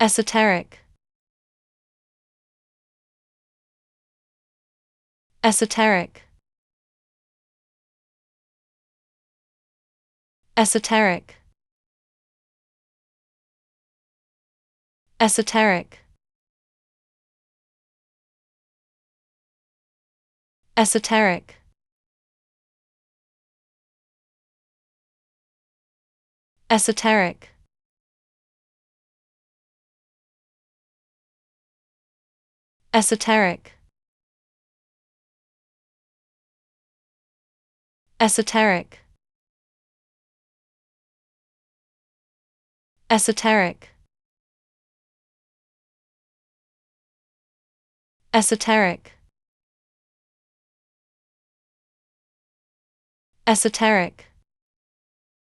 Esoteric. Esoteric. Esoteric. Esoteric. Esoteric. Esoteric. Esoteric. Esoteric. Esoteric. Esoteric. Esoteric.